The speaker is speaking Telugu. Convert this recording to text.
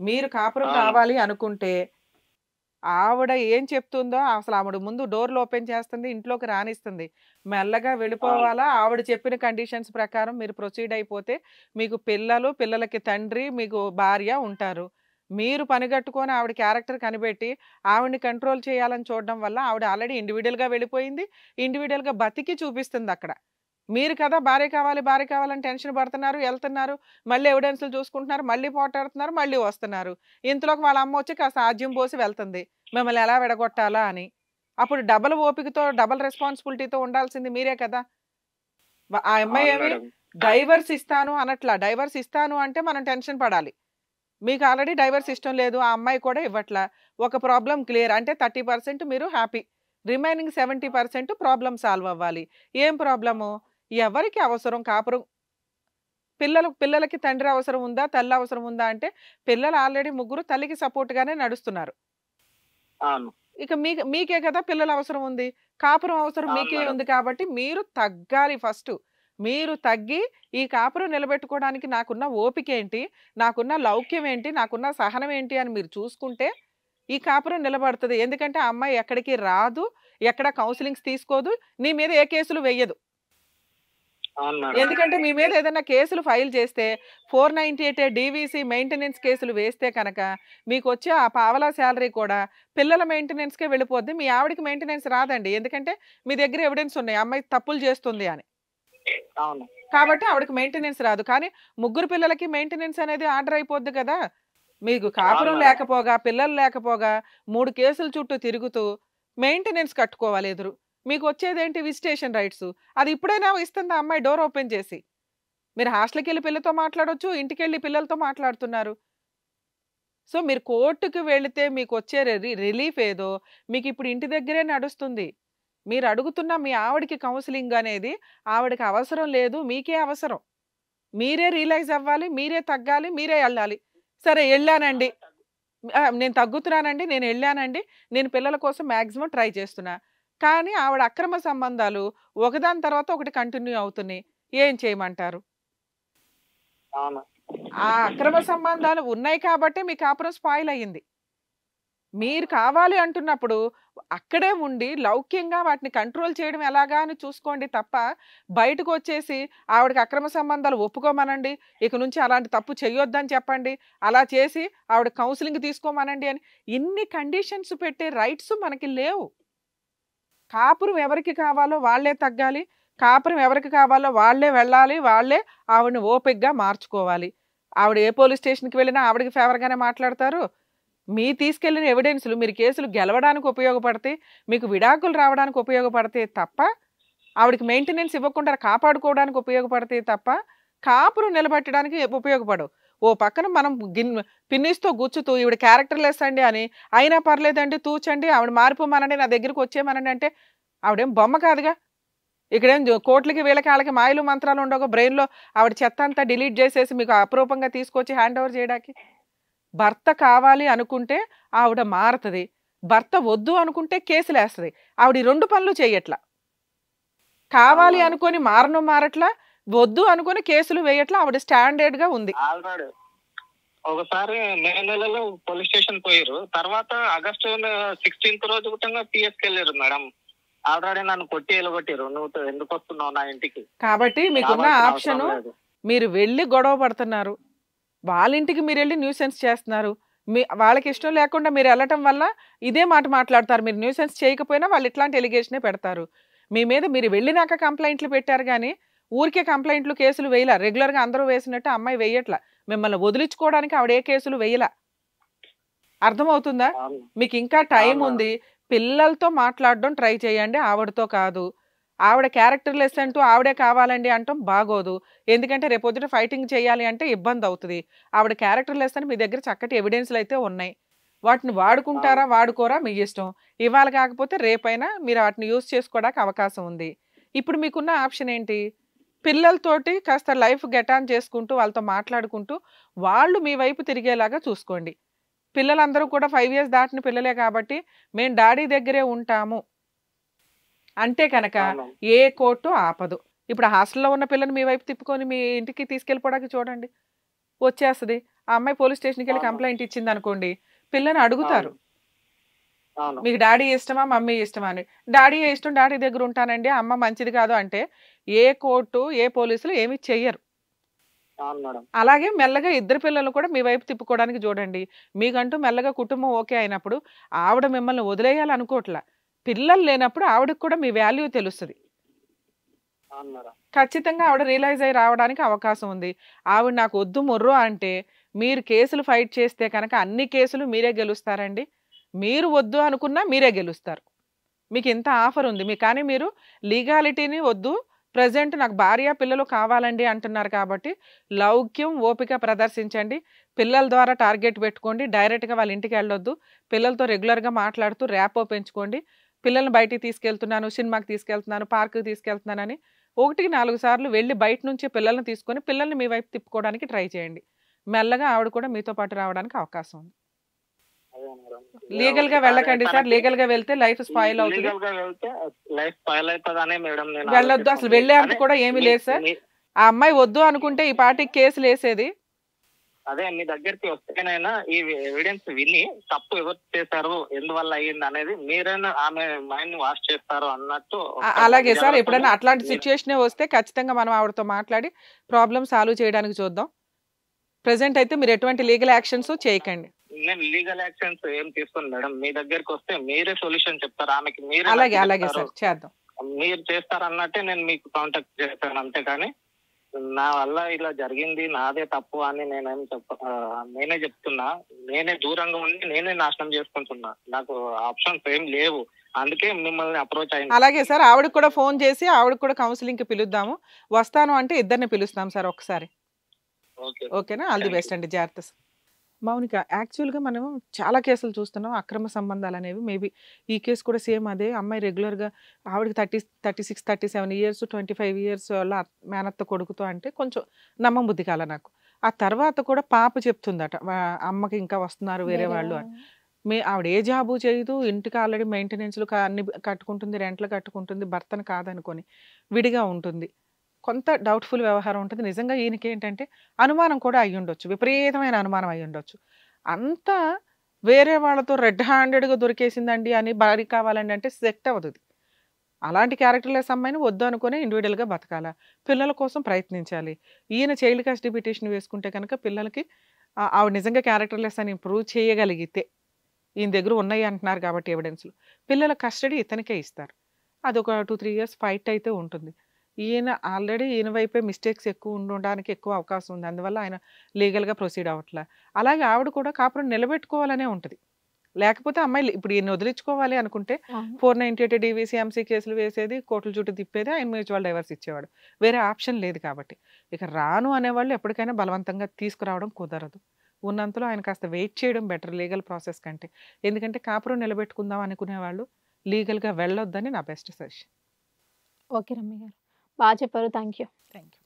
మీరు కాపురం అవును. కావాలి అనుకుంటే ఆవిడ ఏం చెప్తుందో అసలు ఆవిడ ముందు డోర్‌లు ఓపెన్ చేస్తుంది. ఇంట్లోకి రానిస్తుంది. మెల్లగా అవును. వెళ్ళిపోవాలా, ఆవిడ చెప్పిన కండిషన్స్ ప్రకారం మీరు ప్రొసీడ్ అయిపోతే మీకు పిల్లలు, పిల్లలకి తండ్రి, మీకు భార్య ఉంటారు. మీరు పనిగట్టుకొని ఆవిడ క్యారెక్టర్ కనిపెట్టి ఆవిడని కంట్రోల్ చేయాలని చూడడం వల్ల ఆవిడ ఆల్రెడీ ఇండివిడ్యుయల్‌గా వెళ్ళిపోయింది. ఇండివిడ్యుయల్‌గా బతికి చూపిస్తుందక్కడ. మీరు కదా భార్య కావాలి, భార్య కావాలని టెన్షన్ పడుతున్నారు, ఎళ్తున్నారు. మళ్ళీ ఎవిడెన్స్‌లు చూసుకుంటున్నారు, మళ్ళీ పోటాడుతున్నారు, మళ్ళీ వస్తున్నారు. ఇంతలోకి వాళ్ళ అమ్మొచ్చి కాస్త ఆజ్యం పోసి వెళ్తుంది. మిమ్మల్ని ఎలా విడగొట్టాలా అని. అప్పుడు డబుల్ ఓపికతో, డబుల్ రెస్పాన్సిబిలిటీతో ఉండాల్సింది మీరే కదా! ఆ అమ్మాయి అవును ఏమి మేడం. డైవర్స్ ఇస్తాను అనట్లా. డైవర్స్ ఇస్తాను అంటే మనం టెన్షన్ పడాలి. మీకు ఆల్రెడీ డైవర్స్ ఇష్టం లేదు. ఆ అమ్మాయి కూడా ఇవ్వట్లా. ఒక ప్రాబ్లమ్ క్లియర్. అంటే 30% మీరు హ్యాపీ. రిమైనింగ్ 70% ప్రాబ్లమ్ సాల్వ్ అవ్వాలి. ఏం ప్రాబ్లము? ఎవరికి అవసరం కాపురం పిల్లలకి తండ్రి అవసరం ఉందా? తల్లి అవసరం ఉందా? అంటే పిల్లలు ఆల్రెడీ ముగ్గురు తల్లికి సపోర్ట్‌గానే నడుస్తున్నారు. అవును. ఇక మీకే కదా పిల్లల అవసరం ఉంది. కాపురం అవసరం అవును మీకే మేడం. ఉంది కాబట్టి మీరు తగ్గాలి ఫస్టు. మీరు తగ్గి ఈ కాపురం నిలబెట్టుకోవడానికి నాకున్న ఓపికేంటి? నాకున్న లౌక్యం ఏంటి? నాకున్న సహనం ఏంటి? అని మీరు చూసుకుంటే ఈ కాపురం నిలబడతది. ఎందుకంటే ఆ అమ్మాయి ఎక్కడికి రాదు. ఎక్కడ కౌన్సెలింగ్స్ తీసుకోదు. నీ మీద ఏ కేసులు వెయ్యదు. అవును మేడం. ఎందుకంటే మీ మీద ఏదైనా కేసులు ఫైల్ చేస్తే 498 డీవీసీ మెయింటెనెన్స్ కేసులు వేస్తే కనుక మీకొచ్చే ఆ పావలా సాలరీ కూడా పిల్లల మెయింటెనెన్స్‌కే వెళ్ళిపోద్ది. మీ ఆవిడకి మెయింటెనెన్స్ రాదండి. ఎందుకంటే మీ దగ్గర ఎవిడెన్స్ ఉన్నాయి. అమ్మాయి తప్పులు చేస్తుంది అని. అవును. కాబట్టి ఆవిడకి మెయింటెనెన్స్ రాదు. కానీ ముగ్గురు పిల్లలకి మెయింటెనెన్స్ అనేది ఆర్డర్ అయిపోద్ది కదా! మీకు అవును కాపురం మేడం. లేకపోగా, పిల్లలు లేకపోగా 3 కేసుల చుట్టూ తిరుగుతూ మెయింటెనెన్స్ కట్టుకోవాలి ఎదురు. మీకొచ్చేదేంటి విజిటేషన్ రైట్సు. అది ఇప్పుడైనా ఇస్తుంది ఆ అమ్మాయి డోర్ ఓపెన్ చేసి. మీరు హాస్టల్‌కెళ్ళి పిల్లతో మాట్లాడొచ్చు. ఇంటికెళ్ళి పిల్లలతో మాట్లాడుతున్నారు. సో, మీరు కోర్ట్‌కి వెళితే మీకొచ్చే రిలీఫ్ ఏదో మీకిప్పుడు ఇంటి దగ్గరే నడుస్తుంది. మీరు అడుగుతున్న మీ ఆవిడకి కౌన్సెలింగ్ అనేది ఆవిడకి అవసరం లేదు. మీకే అవసరం. మీరే రియలైజ్ అవ్వాలి. మీరే తగ్గాలి. మీరే ఎళ్ళాలి. సరే ఎళ్ళానండి. నేను తగ్గుతున్నానండి. నేనెళ్ళానండి. నేను పిల్లల కోసం మాక్సిమం ట్రై చేస్తున్నా. కానీ ఆవిడ అక్రమ సంబంధాలు ఒకదాని తర్వాత ఒకటి కంటిన్యూ అవుతున్నాయి. ఏం చేయమంటారు? అవును. ఆ అక్రమ సంబంధాలు ఉన్నాయి కాబట్టే మీ కాపురం స్పాయిల్ అయింది. మీరు కావాలి అంటున్నప్పుడు అక్కడే ఉండి లౌక్యంగా వాటిని కంట్రోల్ చేయడం ఎలాగా అని చూసుకోండి తప్ప, బయటకొచ్చేసి ఆవిడకి అక్రమ సంబంధాలు ఒప్పుకోమనండి. ఇక నుంచి అలాంటి తప్పు చేయొద్దని చెప్పండి. అలా చేసి ఆవిడ కౌన్సెలింగ్ తీసుకోమనండి అని ఇన్ని కండిషన్స్ పెట్టే రైట్స్ మనకి లేవు. కాపురం ఎవరికి కావాలో వాళ్ళే తగ్గాలి. కాపురం ఎవరికి కావాలో వాళ్ళే వెళ్ళాలి. వాళ్ళే ఆవిడని ఓపికగా మార్చుకోవాలి. ఆవిడ ఏ పోలీస్ స్టేషన్‌కి వెళ్ళినా ఆవిడకి ఫేవర్‌గానే మాట్లాడతారు. తీసుకెళ్ళిన ఎవిడెన్స్‌లు మీరు కేసులు గెలవడానికి ఉపయోగపడతాయి. మీకు విడాకులు రావడానికి ఉపయోగపడతాయి తప్ప, ఆవిడకి మెయింటెనెన్స్ ఇవ్వకుండా కాపాడుకోవడానికి ఉపయోగపడతాయి తప్ప, కాపురం నిలబెట్టడానికి ఉపయోగపడవు. ఓ పక్కన మనం పిన్నిస్‌తో గుచ్చుతూ ఈవిడ క్యారెక్టర్‌లెస్ అండి అని, అయినా పర్లేదండి తూచండి, ఆవిడ మారిపోమనండి, నా దగ్గరికి వచ్చేయమనండి అంటే, ఆవిడేం బొమ్మ కాదుగా. ఇక్కడేం కోట్లకి, వీళ్ళకి, ఆళ్ళకి మాయలు మంత్రాలు ఉండవుగా. బ్రెయిన్‌లో ఆవిడ చెత్తంతా డిలీట్ జేసేసి మీకు అపురూపంగా తీసుకొచ్చి హ్యాండ్ ఓవర్ చేయడానికి. భర్త కావాలి అనుకుంటే ఆవిడ మారతది. భర్త వద్దు అనుకుంటే కేసులేస్తది. ఆవిడ ఈ 2 పనులు చెయ్యట్ల. అవును కావాలి మేడం. అనుకోని మారట్లా. వద్దు అనుకోని కేసులు వేయట్ల. ఆవిడ స్టాండర్డ్‌గా ఉంది. ఆల్రెడీ ఒకసారి మే నెలలో పోలీస్ స్టేషన్ పోయిర్రు. తర్వాత ఆగస్టు 16థ్ రోజు గుటంగా పిఎస్‌కెళ్ళిర్రు మేడం. ఆల్రెడీ నన్ను కొట్టి ఎలగొట్టిర్రు. "నువ్వు ఎందుకొస్తున్నావు నా ఇంటికి? కాబట్టి మీకున్న రావాల్సిన అవసరం ఆప్షను లేదు." మీరు వెళ్లి గొడవ పడుతున్నారు. వాళ్ళింటికి మీరెళ్లి న్యూసెన్స్ చేస్తున్నారు. వాళ్ళకిష్టం లేకుండా మీరెళ్ళటం వల్ల ఇదే మాట మాట్లాడతారు. మీరు న్యూసెన్స్ చేయకపోయినా వాళ్ళు ఇట్లాంటి ఎలిగేషనే పెడతారు. మీ మీద మీరు వెళ్ళినాక కంప్లెయింట్లు పెట్టారు గానీ, ఊరికే కంప్లెయింట్లు, కేసులు వేయలా. రెగ్యులర్‌గా అందరూ వేసినట్టు ఆ అమ్మాయి వేయట్ల. మిమ్మల్ని వదిలించుకోవడానికి ఆవిడ ఏ కేసులు వేయలా. అర్థమవుతుందా? అవును. మీకింకా అవును మేడం. టైముంది. పిల్లలతో మాట్లాడడం ట్రై చేయండి. ఆవిడతో కాదు. ఆవిడ క్యారెక్టర్‌లెస్ అంటూ ఆవిడే కావాలండి అనటం బాగోదు. ఎందుకంటే రేపొద్దున ఫైటింగ్ చేయాలి అంటే ఇబ్బందవుతది. ఆవిడ క్యారెక్టర్‌లెస్ అని మీ దగ్గర చక్కటి ఎవిడెన్స్‌లయితే ఉన్నాయి. వాటిని అవును. వాడుకుంటారా? వాడుకోరా? మీ ఇష్టం. ఇవాళ కాకపోతే రేపైనా మీరు వాటిని యూజ్ చేసుకోవడానికి అవకాశం ఉంది. ఇప్పుడు మీకున్న ఆప్షన్ ఏంటి? పిల్లలతోటి కాస్త లైఫ్ గెట్ ఆన్ చేసుకుంటూ, వాళ్ళతో మాట్లాడుకుంటూ, వాళ్ళు మీ వైపు తిరిగేలాగా చూసుకోండి. పిల్లలందరూ కూడా 5 ఇయర్స్ దాటిన పిల్లలే కాబట్టి, మేము డాడీ దగ్గరే ఉంటాము అంటే కనుక అవును. ఏ కోర్టు ఆపదు. ఇప్పుడు హాస్టల్‌లో ఉన్న పిల్లని మీ వైపు తిప్పుకొని మీ ఇంటికి తీసుకెళ్ళిపోవడానికి చూడండి. వచ్చేస్తది. ఆ అమ్మాయి పోలీస్ స్టేషన్కి వెళ్ళి అవును. కంప్లైంట్ ఇచ్చింది అనుకోండి, పిల్లని అడుగుతారు, అవును. మీకు డాడీ ఇష్టమా మమ్మీ ఇష్టమా అని. డాడీ ఇష్టం, డాడీ దగ్గర ఉంటానండి, అమ్మ మంచిది కాదు అంటే ఏ కోర్టు ఏ పోలీసులు ఏమీ చెయ్యరు. అవును మేడం. అలాగే మెల్లగా ఇద్దరు పిల్లలు కూడా మీ వైపు తిప్పుకోవడానికి చూడండి. మీకంటూ మెల్లగా కుటుంబం ఓకే అయినప్పుడు ఆవిడ మిమ్మల్ని వదిలేయాలనుకోవట్లా. పిల్లలు లేనప్పుడు ఆవిడకి కూడా మీ వాల్యూ తెలుస్తది. అవును మేడం. ఖచ్చితంగా ఆవిడ రియలైజ్ అయ్యి రావడానికి అవకాశం ఉంది. ఆవిడ నాకు వద్దు మొర్రో అంటే మీరు కేసులు ఫైట్ చేస్తే కనుక అన్ని కేసులు మీరే గెలుస్తారండి. మీరు వద్దు అనుకున్నా మీరే గెలుస్తారు. మీకు ఇంత ఆఫర్ ఉంది. కానీ మీరు లీగాలిటీని వద్దు, ప్రెజెంట్ నాకు భార్య పిల్లలు కావాలండి అంటున్నారు కాబట్టి లౌక్యం, ఓపిక ప్రదర్శించండి. పిల్లల ద్వారా టార్గెట్ పెట్టుకోండి. డైరెక్ట్‌గా వాళ్ళ ఇంటికి వెళ్ళొద్దు. పిల్లలతో రెగ్యులర్‌గా మాట్లాడుతూ ర్యాపో పెంచుకోండి. పిల్లల్ని బయటికి తీసుకెళ్తున్నాను, సినిమాకి తీసుకెళ్తున్నాను, పార్క్‌కి తీసుకెళ్తున్నానని 1కి 4 సార్లు వెళ్లి బయట నుంచి పిల్లల్ని తీసుకొని పిల్లల్ని మీ వైపు తిప్పుకోవడానికి ట్రై చేయండి. మెల్లగా ఆవిడ కూడా మీతో పాటు రావడానికి అవకాశం ఉంది. అదే మేడం. లీగల్‌గా ఒకసారి వెళ్ళకండి సార్. తనకి లీగల్‌గా వెళ్తే లైఫ్ స్పాయిల్ అవుతది. లీగల్ గా వెళ్తే లైఫ్ స్పాయిల్ అవుతుందనే మేడం నేను వెళ్ళొద్దు. అసలు ఆలోచిస్తుంది. వెళ్ళే అంత కానీ కూడా ఏమీ మీ లేదు సార్. మీ ఆ అమ్మాయి వద్దు అనుకుంటే ఈ పాటికి కేసులేసేది. అదే మీ దగ్గరికి వస్తేనైనా ఈ ఎవిడెన్స్ విని తప్పు ఎవరు చేశారు, ఎందువల్ల అయ్యింది అనేది మీరైనా ఆమె మైండ్ వాష్ చేస్తారు అన్నట్టు ఒకసారి అలాగే సార్. జాగ్రత్తగా ఎప్పుడైనా అట్లాంటి మీరు సిట్యుయేషనే వస్తే ఖచ్చితంగా మనం ఆవిడతో మాట్లాడి ప్రాబ్లమ్ సాల్వ్ చేయడానికి చూద్దాం. ప్రెజెంట్ అయితే మీరు ఎటువంటి లీగల్ యాక్షన్స్ చేయకండి. నేను లీగల్ యాక్షన్స్ ఏం తీసుకోను మేడం. మీ దగ్గరికి వస్తే మీరే సొల్యూషన్ చెప్తారు, ఆమెకి మీరే అలాగే నచ్చ అలాగే చెప్తారు, సార్ చేద్దాం. మీరు చేస్తారన్నట్టే నేను మీకు కాంటాక్ట్ చేస్తాను. అంతేకాని నా వల్ల ఇలా జరిగింది, నాదే తప్పు అని నేనే చెప్తున్నా. నేనే దూరంగా ఉండి నేనే నాశనం చేసుకుంటున్నా. నాకు ఆప్షన్స్ ఏం లేవు. అందుకే మిమ్మల్ని అప్రోచ్ అయింది. అలాగే సార్. ఆవిడకి కూడా ఫోన్ చేసి ఆవిడకి కూడా కౌన్సిలింగ్‌కి పిలుద్దాము. వస్తాను అంటే ఇద్దరిని పిలుస్తాం సార్ ఒకసారి. ఓకే. ఓకేనా? All the thank best you. అండి. జాగ్రత్త సార్. మౌనిక, యాక్చువల్‌గా మనం చాలా కేసులు చూస్తున్నాం. అక్రమ సంబంధాలనేవి మేబీ ఈ కేసు కూడా సేమ్ అదే. అమ్మాయి రెగ్యులర్‌గా ఆవిడకి 36, 37 ఇయర్స్, 25 ఇయర్స్ వాళ్ళ మేనత్త కొడుకుతో అంటే కొంచెం నమ్మబుద్ధి కాల నాకు. ఆ తర్వాత కూడా పాప చెప్తుందట. అమ్మకి ఇంకా వస్తున్నారు వేరే వాళ్ళు అని. ఆవిడ ఏ జాబు చేయదు. ఇంటికి ఆల్రెడీ మెయింటెనెన్స్‌లు అన్ని కట్టుకుంటుంది, రెంట్‌లు కట్టుకుంటుంది. భర్తను కాదనుకోని విడిగా ఉంటుంది. కొంత డౌట్‌ఫుల్ వ్యవహారం ఉంటది. నిజంగా ఈయనకేంటంటే అనుమానం కూడా అయ్యుండొచ్చు. విపరీతమైన అనుమానం అయ్యుండొచ్చు. అంతా వేరే వాళ్ళతో రెడ్ హ్యాండెడ్‌గా దొరికేసిందండి అని భార్య కావాలండి అంటే సెట్ అవ్వదది. అలాంటి క్యారెక్టర్‌లెస్ అమ్మాయిని వద్దు అనుకుని ఇండివిడ్యువల్‌గా బతకాల. పిల్లల కోసం ప్రయత్నించాలి. ఈయన చైల్డ్ కస్టడీ పిటిషన్ వేసుకుంటే కనుక పిల్లలకి ఆవిడ నిజంగా క్యారెక్టర్‌లెస్ అని ప్రూవ్ చేయగలిగితే, ఈయన దగ్గర ఉన్నాయి అంటున్నారు కాబట్టి ఎవిడెన్స్‌లు, పిల్లల కస్టడీ ఇతనికే ఇస్తారు. అదొక 2, 3 ఇయర్స్ ఫైట్ అయితే ఉంటుంది. ఈయన వైపే మిస్టేక్స్ ఎక్కువ ఉండడానికి ఎక్కువ అవకాశం ఉంది. అందువల్ల ఆయన లీగల్‌గా ప్రొసీడ్ అవ్వట్ల. అలాగే ఆవిడ కూడా కాపురం నిలబెట్టుకోవాలనే ఉంటది. లేకపోతే అమ్మాయి ఇప్పుడు ఈయన్ని వదిలించుకోవాలి అనుకుంటే అవును. 498 డీవీసీ, ఎంసీ కేసులు వేసేది, కోర్టుల చుట్టూ తిప్పేది, ఆయన మ్యూచువల్ డైవర్స్ ఇచ్చేవాడు. వేరే ఆప్షన్ లేదు కాబట్టి. ఇక రాను అనేవాళ్ళు ఎప్పటికైనా బలవంతంగా తీసుకురావడం కుదరదు. ఉన్నంతలో ఆయన కాస్త వెయిట్ చేయడం బెటర్ లీగల్ ప్రాసెస్ కంటే. ఎందుకంటే కాపురం నిలబెట్టుకుందాం అనుకునేవాళ్ళు లీగల్‌గా వెళ్ళొద్దని నా బెస్ట్ సజెషన్. ఓకే రమ్య గారు. బాగా చెప్పారు. Thank you. Thank you.